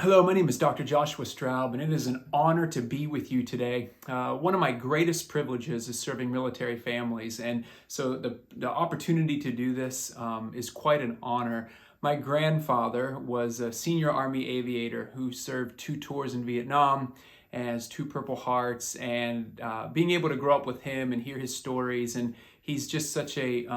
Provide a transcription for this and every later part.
Hello, my name is Dr. Joshua Straub, and it is an honor to be with you today. One of my greatest privileges is serving military families, and so the opportunity to do this is quite an honor. My grandfather was a senior Army aviator who served 2 tours in Vietnam as 2 Purple Hearts, and being able to grow up with him and hear his stories, and he's just such a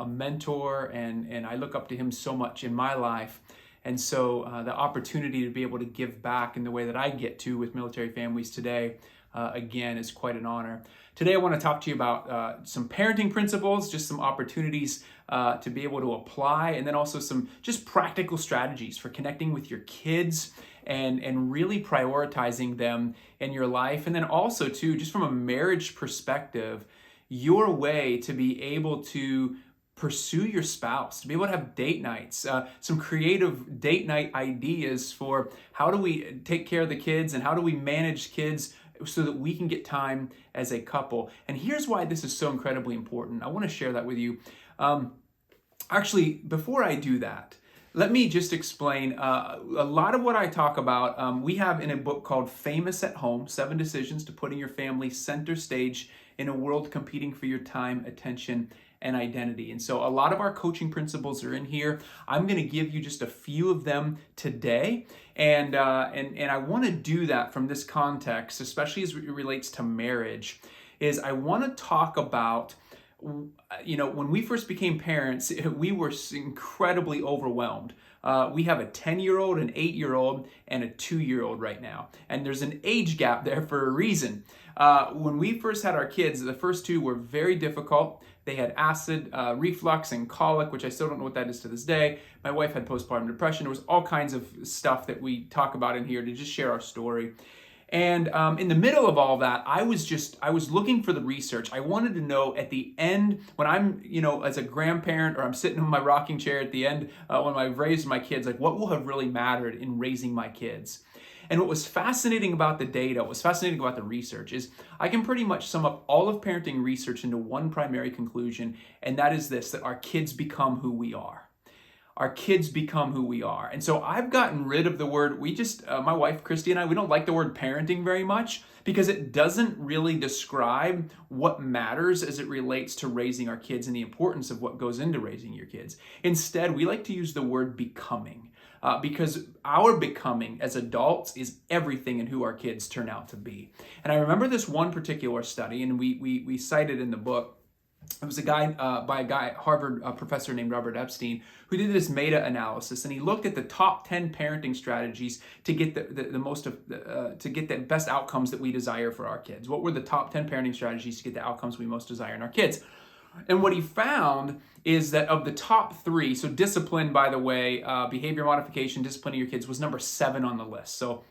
mentor, and I look up to him so much in my life. And so the opportunity to be able to give back in the way that I get to with military families today, again, is quite an honor. Today I want to talk to you about some parenting principles, just some opportunities to be able to apply, and then also some just practical strategies for connecting with your kids and really prioritizing them in your life. And then also too, just from a marriage perspective, your way to be able to pursue your spouse, to be able to have date nights, some creative date night ideas for how do we take care of the kids and how do we manage kids so that we can get time as a couple. And here's why this is so incredibly important. I want to share that with you. Actually, before I do that, let me just explain a lot of what I talk about. We have in a book called Famous at Home, 7 Decisions to Putting Your Family Center Stage in a World Competing for Your Time, Attention, and Identity. And so a lot of our coaching principles are in here. I'm going to give you just a few of them today. And I want to do that from this context, especially as it relates to marriage, is I want to talk about, when we first became parents, we were incredibly overwhelmed. We have a 10-year-old, an 8-year-old, and a 2-year-old right now. And there's an age gap there for a reason. When we first had our kids, the first 2 were very difficult. They had acid reflux and colic, which I still don't know what that is to this day. My wife had postpartum depression. There was all kinds of stuff that we talk about in here to just share our story. And in the middle of all that, I was looking for the research. I wanted to know at the end, when I'm, as a grandparent, or I'm sitting in my rocking chair at the end, when I've raised my kids, like what will have really mattered in raising my kids? And what was fascinating about the data, what was fascinating about the research is I can pretty much sum up all of parenting research into one primary conclusion, and that is this, that our kids become who we are. Our kids become who we are. And so I've gotten rid of the word, my wife, Christi, and I, we don't like the word parenting very much because it doesn't really describe what matters as it relates to raising our kids and the importance of what goes into raising your kids. Instead, we like to use the word becoming. Because our becoming as adults is everything in who our kids turn out to be. And I remember this one particular study, and we cited in the book. It was by a Harvard professor named Robert Epstein, who did this meta-analysis, and he looked at the top 10 parenting strategies to get to get the best outcomes that we desire for our kids. What were the top 10 parenting strategies to get the outcomes we most desire in our kids? And what he found is that of the top 3, so discipline, by the way, behavior modification, disciplining your kids was number 7 on the list. So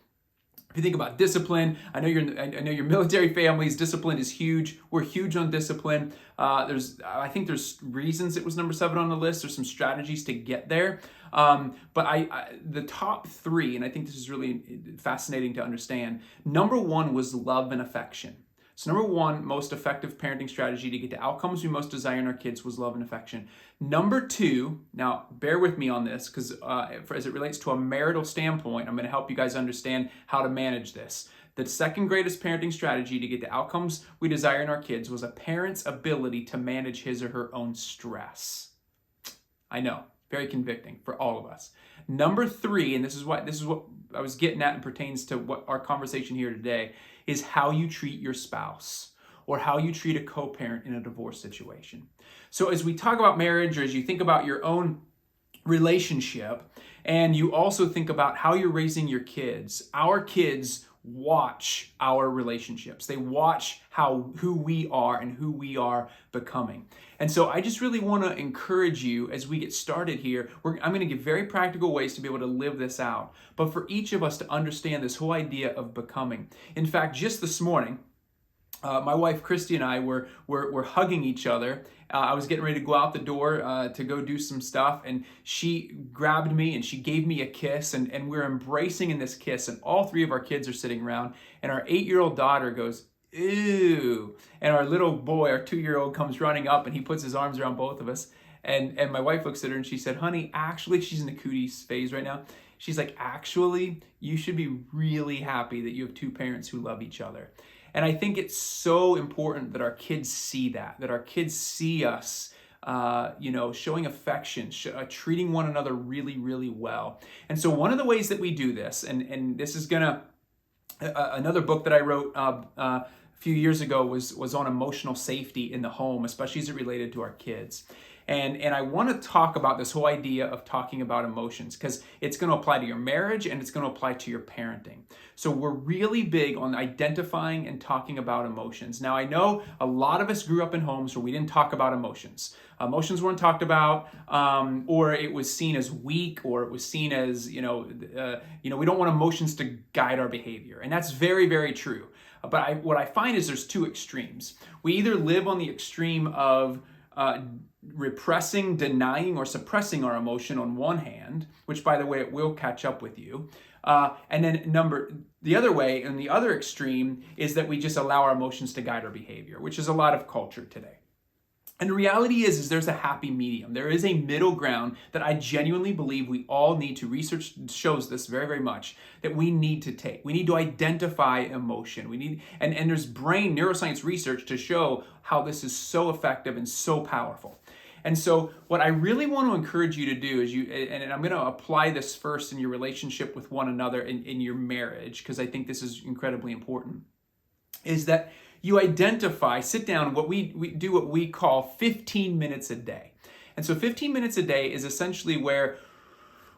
if you think about discipline, I know your military families, discipline is huge. We're huge on discipline. I think there's reasons it was number 7 on the list. There's some strategies to get there. But the top 3, and I think this is really fascinating to understand. Number 1 was love and affection. So number 1 most effective parenting strategy to get the outcomes we most desire in our kids was love and affection. Number 2, now bear with me on this because as it relates to a marital standpoint, I'm going to help you guys understand how to manage this. The second greatest parenting strategy to get the outcomes we desire in our kids was a parent's ability to manage his or her own stress. I know, very convicting for all of us. Number 3, and this is what I was getting at and pertains to what our conversation here today, is how you treat your spouse or how you treat a co-parent in a divorce situation. So as we talk about marriage, or as you think about your own relationship, and you also think about how you're raising your kids, our kids watch our relationships. They watch who we are and who we are becoming. And so I just really want to encourage you as we get started here. I'm going to give very practical ways to be able to live this out, but for each of us to understand this whole idea of becoming. In fact, just this morning, my wife Christi and I were hugging each other. I was getting ready to go out the door to go do some stuff, and she grabbed me and she gave me a kiss, and we're embracing in this kiss, and all 3 of our kids are sitting around, and our 8-year-old daughter goes, "Ew," and our little boy, our 2-year-old, comes running up and he puts his arms around both of us, and my wife looks at her and she said, "Honey, actually," she's in the cooties phase right now, She's like, actually, you should be really happy that you have two parents who love each other. And I think it's so important that our kids see that our kids see us, showing affection, treating one another really, really well. And so one of the ways that we do this, and this is another book that I wrote a few years ago was on emotional safety in the home, especially as it related to our kids. And I want to talk about this whole idea of talking about emotions because it's going to apply to your marriage and it's going to apply to your parenting. So we're really big on identifying and talking about emotions. Now, I know a lot of us grew up in homes where we didn't talk about emotions. Emotions weren't talked about, or it was seen as weak, or it was seen as, we don't want emotions to guide our behavior. And that's very, very true. But what I find is there's two extremes. We either live on the extreme of repressing, denying, or suppressing our emotion on one hand, which, by the way, it will catch up with you. And then the other way, and the other extreme, is that we just allow our emotions to guide our behavior, which is a lot of culture today. And the reality is there's a happy medium. There is a middle ground that I genuinely believe we all need to. Research shows this very, very much, that we need to take. We need to identify emotion. And there's brain neuroscience research to show how this is so effective and so powerful. And so what I really want to encourage you to do is and I'm going to apply this first in your relationship with one another in your marriage, because I think this is incredibly important, is that you sit down, we do what we call 15 minutes a day. And so 15 minutes a day is essentially where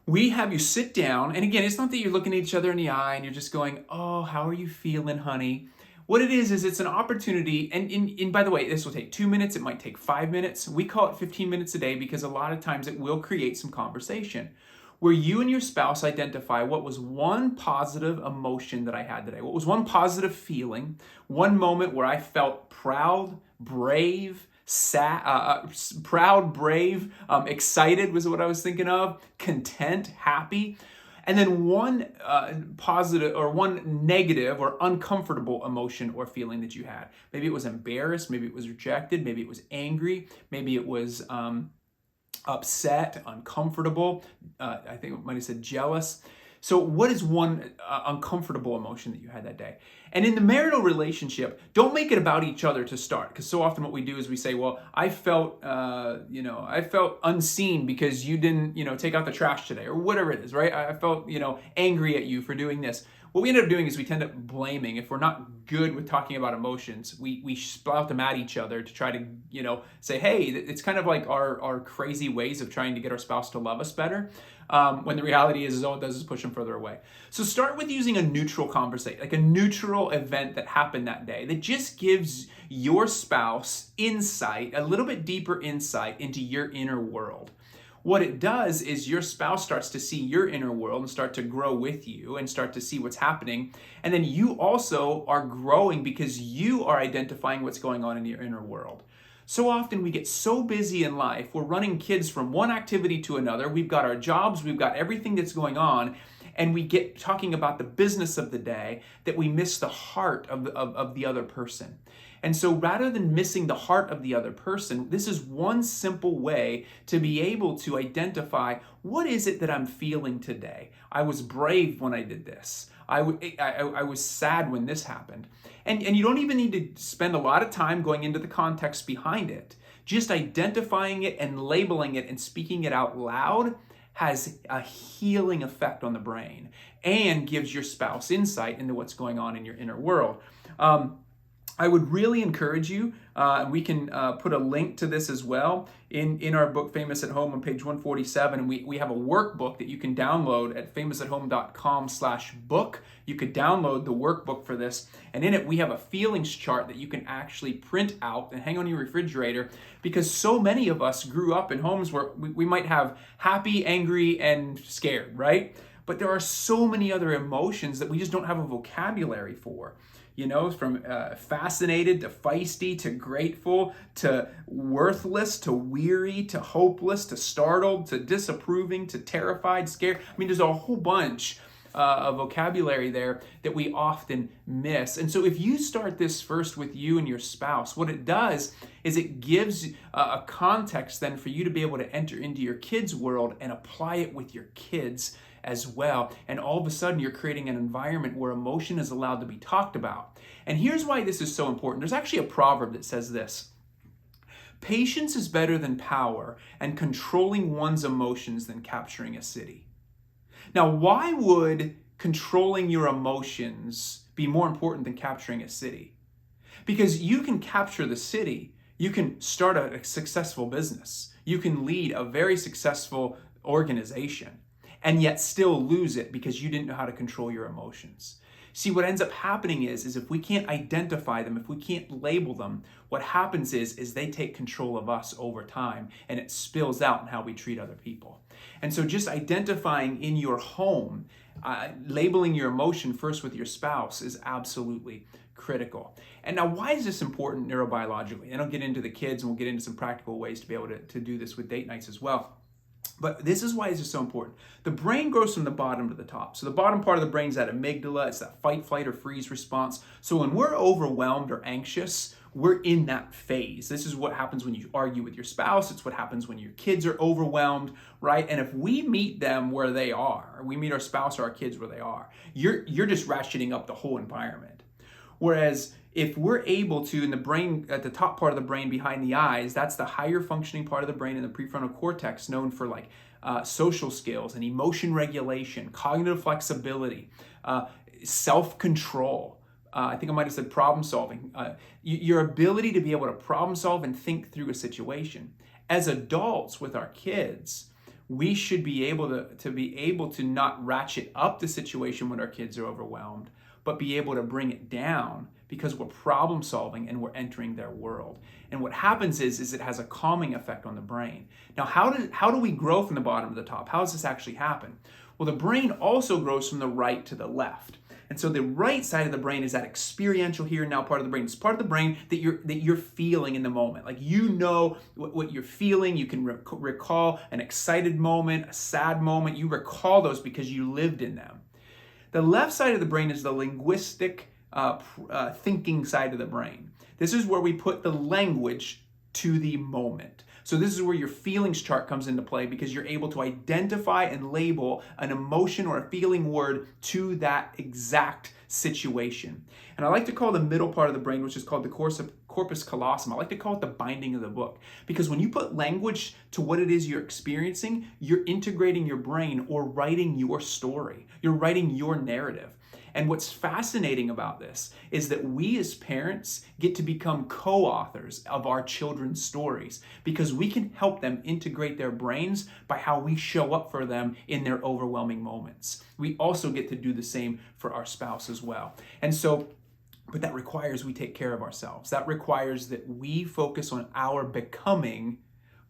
we have you sit down. And again, it's not that you're looking at each other in the eye and you're just going, oh, how are you feeling, honey? What it is it's an opportunity. And by the way, this will take 2 minutes. It might take 5 minutes. We call it 15 minutes a day because a lot of times it will create some conversation where you and your spouse identify what was one positive emotion that I had today. What was one positive feeling, one moment where I felt proud, brave, excited was what I was thinking of, content, happy. And then one positive or one negative or uncomfortable emotion or feeling that you had. Maybe it was embarrassed, maybe it was rejected, maybe it was angry, maybe it was upset, uncomfortable. I think it might have said jealous. So what is one uncomfortable emotion that you had that day? And in the marital relationship, don't make it about each other to start, because so often what we do is we say, well, I felt unseen because you didn't, take out the trash today, or whatever it is, right? I felt, angry at you for doing this. What we end up doing is we tend up blaming. If we're not good with talking about emotions, we spout them at each other to try to, say, hey, it's kind of like our crazy ways of trying to get our spouse to love us better. When the reality is all it does is push them further away. So start with using a neutral conversation, like a neutral event that happened that day that just gives your spouse insight, a little bit deeper insight into your inner world. What it does is your spouse starts to see your inner world and start to grow with you and start to see what's happening. And then you also are growing because you are identifying what's going on in your inner world. So often we get so busy in life, we're running kids from one activity to another. We've got our jobs, we've got everything that's going on, and we get talking about the business of the day that we miss the heart of the other person. And so rather than missing the heart of the other person, this is one simple way to be able to identify, what is it that I'm feeling today? I was brave when I did this. I was sad when this happened. And you don't even need to spend a lot of time going into the context behind it. Just identifying it and labeling it and speaking it out loud has a healing effect on the brain and gives your spouse insight into what's going on in your inner world. I would really encourage you, and we can put a link to this as well in our book, Famous at Home, on page 147. And we have a workbook that you can download at famousathome.com/book. You could download the workbook for this. And in it, we have a feelings chart that you can actually print out and hang on your refrigerator, because so many of us grew up in homes where we might have happy, angry, and scared, right? But there are so many other emotions that we just don't have a vocabulary for. From fascinated to feisty to grateful to worthless to weary to hopeless to startled to disapproving to terrified, scared. I mean, there's a whole bunch of vocabulary there that we often miss. And so if you start this first with you and your spouse, what it does is it gives a context then for you to be able to enter into your kids' world and apply it with your kids as well. And all of a sudden, you're creating an environment where emotion is allowed to be talked about. And here's why this is so important. There's actually a proverb that says this: patience is better than power, and controlling one's emotions than capturing a city. Now, why would controlling your emotions be more important than capturing a city? Because you can capture the city, you can start a successful business, you can lead a very successful organization, and yet still lose it because you didn't know how to control your emotions. See, what ends up happening is if we can't identify them, if we can't label them, what happens is they take control of us over time, and it spills out in how we treat other people. And so just identifying in your home, labeling your emotion first with your spouse is absolutely critical. And now, why is this important neurobiologically? And I'll get into the kids, and we'll get into some practical ways to be able to do this with date nights as well. But this is why this is so important. The brain grows from the bottom to the top. So the bottom part of the brain is that amygdala. It's that fight, flight, or freeze response. So when we're overwhelmed or anxious, we're in that phase. This is what happens when you argue with your spouse. It's what happens when your kids are overwhelmed, right? And if we meet them where they are, we meet our spouse or our kids where they are, you're just ratcheting up the whole environment. Whereas if we're able to, in the brain, at the top part of the brain behind the eyes, that's the higher functioning part of the brain in the prefrontal cortex, known for like social skills and emotion regulation, cognitive flexibility, self-control. I think I might have said problem solving. Your ability to be able to problem solve and think through a situation. As adults with our kids, we should be able to not ratchet up the situation when our kids are overwhelmed, but be able to bring it down because we're problem solving and we're entering their world. And what happens is it has a calming effect on the brain. Now, how do we grow from the bottom to the top? How does this actually happen? Well, the brain also grows from the right to the left. And so the right side of the brain is that experiential here and now part of the brain. It's part of the brain that you're feeling in the moment. Like, you know what you're feeling. You can recall an excited moment, a sad moment. You recall those because you lived in them. The left side of the brain is the linguistic thinking side of the brain. This is where we put the language to the moment. So this is where your feelings chart comes into play, because you're able to identify and label an emotion or a feeling word to that exact situation. And I like to call the middle part of the brain, which is called the Corpus Callosum, I like to call it the binding of the book. Because when you put language to what it is you're experiencing, you're integrating your brain or writing your story. You're writing your narrative. And what's fascinating about this is that we as parents get to become co-authors of our children's stories, because we can help them integrate their brains by how we show up for them in their overwhelming moments. We also get to do the same for our spouse as well. And so, but that requires we take care of ourselves. That requires that we focus on our becoming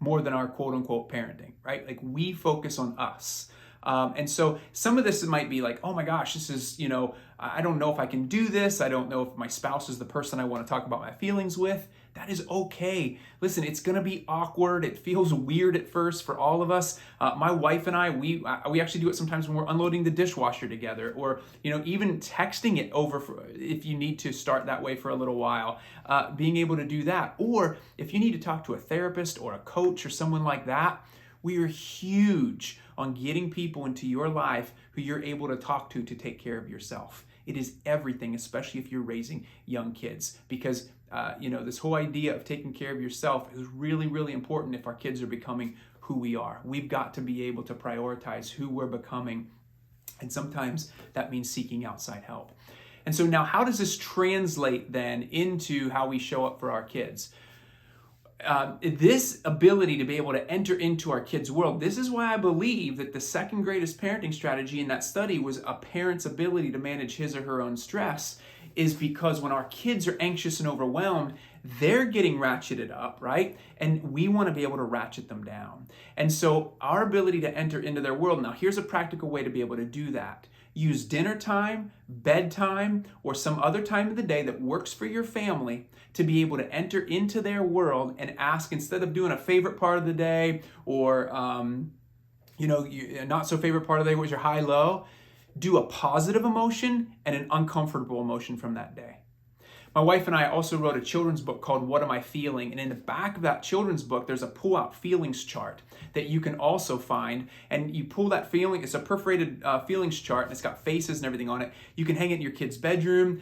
more than our quote unquote parenting, right? Like, we focus on us. And so some of this might be like, oh my gosh, this is, I don't know if I can do this. I don't know if my spouse is the person I want to talk about my feelings with. That is okay. Listen, it's going to be awkward. It feels weird at first for all of us. My wife and I, we actually do it sometimes when we're unloading the dishwasher together, or, even texting it over if you need to start that way for a little while, being able to do that. Or if you need to talk to a therapist or a coach or someone like that, we are huge on getting people into your life who you're able to talk to take care of yourself. It is everything, especially if you're raising young kids, because this whole idea of taking care of yourself is really, really important if our kids are becoming who we are. We've got to be able to prioritize who we're becoming, and sometimes that means seeking outside help. And so now, how does this translate then into how we show up for our kids? This ability to be able to enter into our kids' world, this is why I believe that the second greatest parenting strategy in that study was a parent's ability to manage his or her own stress, is because when our kids are anxious and overwhelmed, they're getting ratcheted up, right? And we want to be able to ratchet them down. And so our ability to enter into their world, now here's a practical way to be able to do that. Use dinner time, bedtime, or some other time of the day that works for your family to be able to enter into their world and ask, instead of doing a favorite part of the day or, not so favorite part of the day was your high-low, do a positive emotion and an uncomfortable emotion from that day. My wife and I also wrote a children's book called What Am I Feeling? And in the back of that children's book, there's a pull-out feelings chart that you can also find. And you pull that feeling, it's a perforated feelings chart, and it's got faces and everything on it. You can hang it in your kid's bedroom,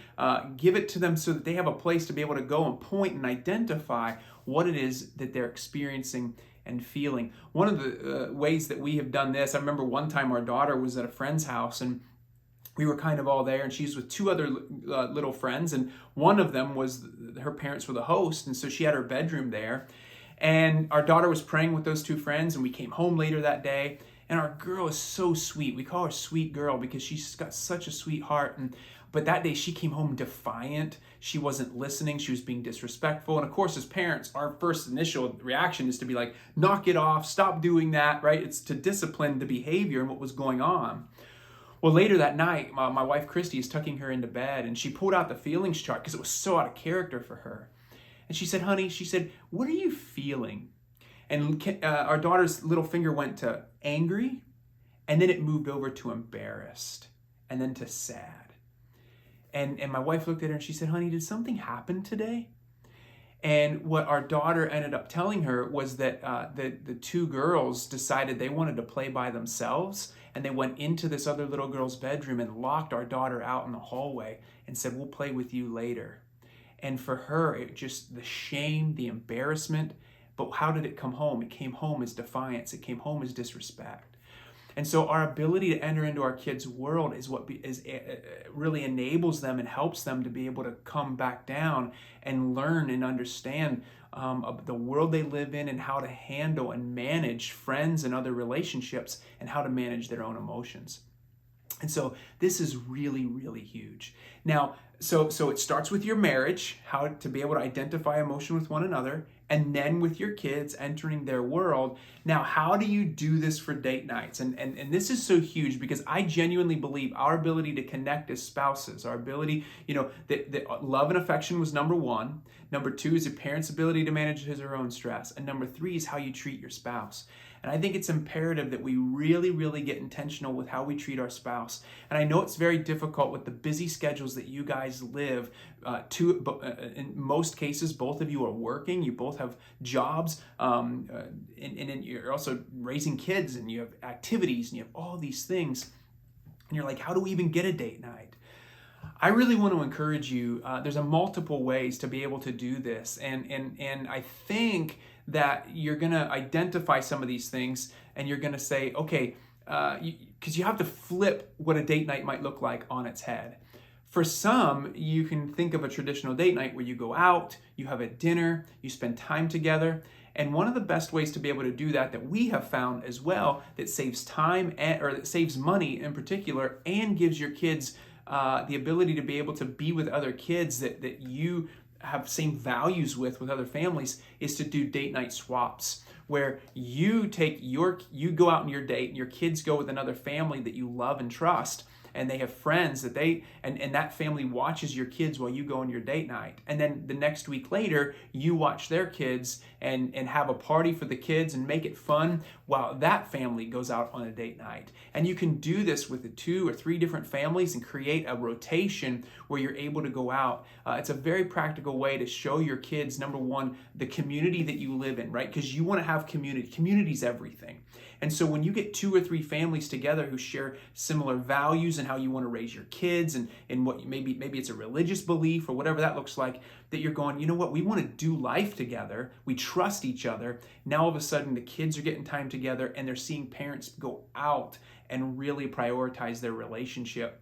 give it to them so that they have a place to be able to go and point and identify what it is that they're experiencing and feeling. One of the ways that we have done this, I remember one time our daughter was at a friend's house, and we were kind of all there, and she's with two other little friends, and one of them was, her parents were the host, and so she had her bedroom there. And our daughter was praying with those two friends, and we came home later that day, and our girl is so sweet. We call her Sweet Girl because she's got such a sweet heart. But that day she came home defiant. She wasn't listening. She was being disrespectful. And of course, as parents, our first initial reaction is to be like, knock it off, stop doing that, right? It's to discipline the behavior and what was going on. Well, later that night, my wife Christi is tucking her into bed, and she pulled out the feelings chart because it was so out of character for her. And she said, honey, she said, what are you feeling? And our daughter's little finger went to angry, and then it moved over to embarrassed, and then to sad. And my wife looked at her and she said, honey, did something happen today? And what our daughter ended up telling her was that the two girls decided they wanted to play by themselves, and they went into this other little girl's bedroom and locked our daughter out in the hallway and said, we'll play with you later. And for her, it just, the shame, the embarrassment, but how did it come home? It came home as defiance. It came home as disrespect. And so our ability to enter into our kids' world is what really enables them and helps them to be able to come back down and learn and understand the world they live in, and how to handle and manage friends and other relationships, and how to manage their own emotions. And so this is really, really huge. Now, so it starts with your marriage, how to be able to identify emotion with one another, and then with your kids entering their world. Now, how do you do this for date nights? And this is so huge, because I genuinely believe our ability to connect as spouses, our ability, that love and affection was number one. Number two is a parent's ability to manage his or her own stress. And number three is how you treat your spouse. And I think it's imperative that we really, really get intentional with how we treat our spouse. And I know it's very difficult with the busy schedules that you guys live. In most cases, both of you are working. You both have jobs, and you're also raising kids, and you have activities, and you have all these things. And you're like, how do we even get a date night? I really want to encourage you. There's a multiple ways to be able to do this, and I think that you're going to identify some of these things, and you're going to say, okay, because you have to flip what a date night might look like on its head. For some, you can think of a traditional date night where you go out, you have a dinner, you spend time together. And one of the best ways to be able to do that we have found as well, that saves time or that saves money in particular, and gives your kids the ability to be able to be with other kids that you have same values with other families, is to do date night swaps, where you go out on your date, and your kids go with another family that you love and trust, and they have friends that and that family watches your kids while you go on your date night. And then the next week later, you watch their kids and have a party for the kids and make it fun while that family goes out on a date night. And you can do this with the 2 or 3 different families and create a rotation where you're able to go out. It's a very practical way to show your kids, number one, the community that you live in, right? Because you want to have community. Community's everything. And so when you get 2 or 3 families together who share similar values and how you want to raise your kids, and what maybe it's a religious belief or whatever that looks like, that you're going, you know what, we want to do life together, we trust each other. Now all of a sudden the kids are getting time together, and they're seeing parents go out and really prioritize their relationship.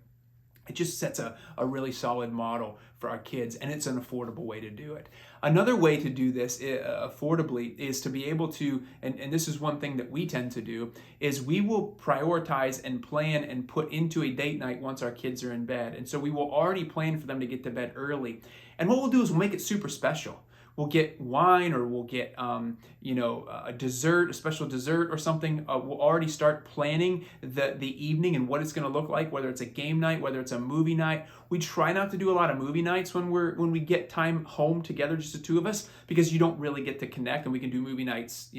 It just sets a really solid model for our kids, and it's an affordable way to do it. Another way to do this affordably is to be able to, and this is one thing that we tend to do, is we will prioritize and plan and put into a date night once our kids are in bed. And so we will already plan for them to get to bed early. And what we'll do is we'll make it super special. We'll get wine, or we'll get a dessert, a special dessert or something. We'll already start planning the evening and what it's going to look like, whether it's a game night, whether it's a movie night. We try not to do a lot of movie nights when we get time home together, just the 2 of us, because you don't really get to connect. And we can do movie nights,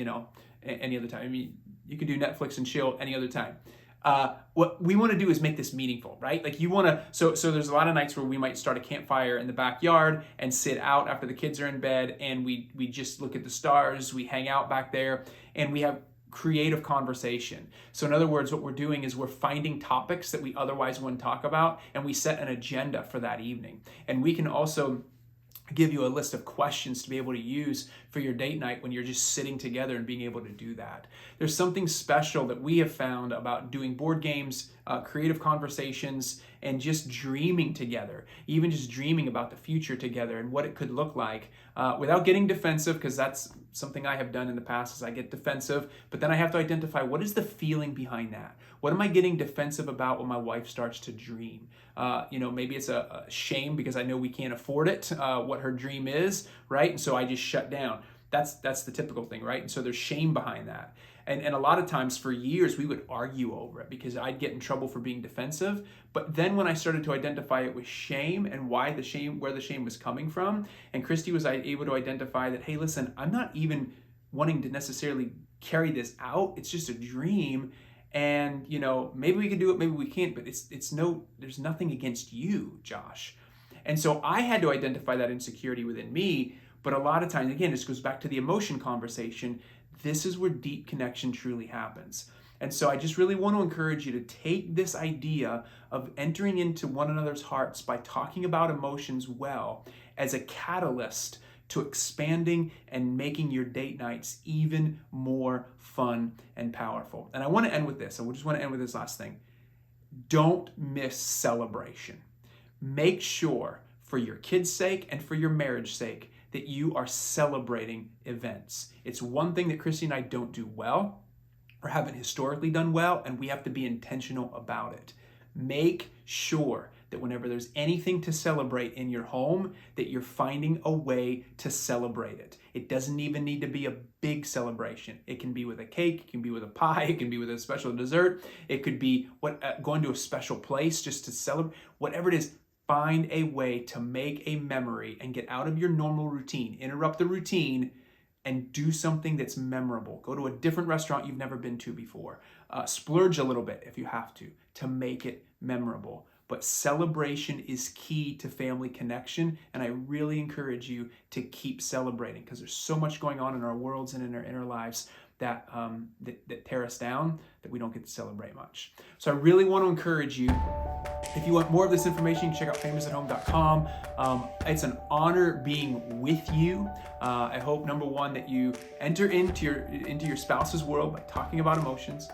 any other time. I mean, you can do Netflix and chill any other time. what we want to do is make this meaningful, right? Like you want to, so there's a lot of nights where we might start a campfire in the backyard and sit out after the kids are in bed, and we just look at the stars, we hang out back there, and we have creative conversation. So in other words, what we're doing is we're finding topics that we otherwise wouldn't talk about, and we set an agenda for that evening. And we can also give you a list of questions to be able to use for your date night when you're just sitting together and being able to do that. There's something special that we have found about doing board games, creative conversations, and just dreaming together, even just dreaming about the future together and what it could look like without getting defensive, because that's something I have done in the past is I get defensive, but then I have to identify what is the feeling behind that? What am I getting defensive about when my wife starts to dream? Maybe it's a shame because I know we can't afford it, what her dream is, right? And so I just shut down. That's the typical thing, right? And so there's shame behind that. And a lot of times for years we would argue over it because I'd get in trouble for being defensive. But then when I started to identify it with shame and where the shame was coming from, and Christi was able to identify that, hey, listen, I'm not even wanting to necessarily carry this out. It's just a dream. And, maybe we can do it, maybe we can't, but there's nothing against you, Josh. And so I had to identify that insecurity within me. But a lot of times, again, this goes back to the emotion conversation. This is where deep connection truly happens. And so I just really want to encourage you to take this idea of entering into one another's hearts by talking about emotions well as a catalyst to expanding and making your date nights even more fun and powerful. And I want to end with this. I just want to end with this last thing. Don't miss celebration. Make sure, for your kids' sake and for your marriage sake, that you are celebrating events. It's one thing that Christi and I don't do well or haven't historically done well, and we have to be intentional about it. Make sure that whenever there's anything to celebrate in your home, that you're finding a way to celebrate it. It doesn't even need to be a big celebration. It can be with a cake, it can be with a pie, it can be with a special dessert, it could be going to a special place just to celebrate. Whatever it is, find a way to make a memory and get out of your normal routine. Interrupt the routine and do something that's memorable. Go to a different restaurant you've never been to before. Splurge a little bit if you have to make it memorable. But celebration is key to family connection, and I really encourage you to keep celebrating because there's so much going on in our worlds and in our inner lives that tear us down that we don't get to celebrate much. So I really want to encourage you, if you want more of this information, you can check out famousathome.com. It's an honor being with you. I hope, number one, that you enter into your spouse's world by talking about emotions,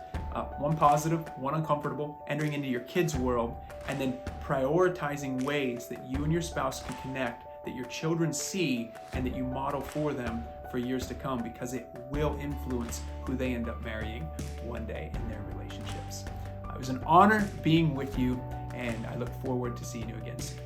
one positive, one uncomfortable, entering into your kids' world, and then prioritizing ways that you and your spouse can connect, that your children see, and that you model for them for years to come, because it will influence who they end up marrying one day in their relationships. It was an honor being with you, and I look forward to seeing you again soon.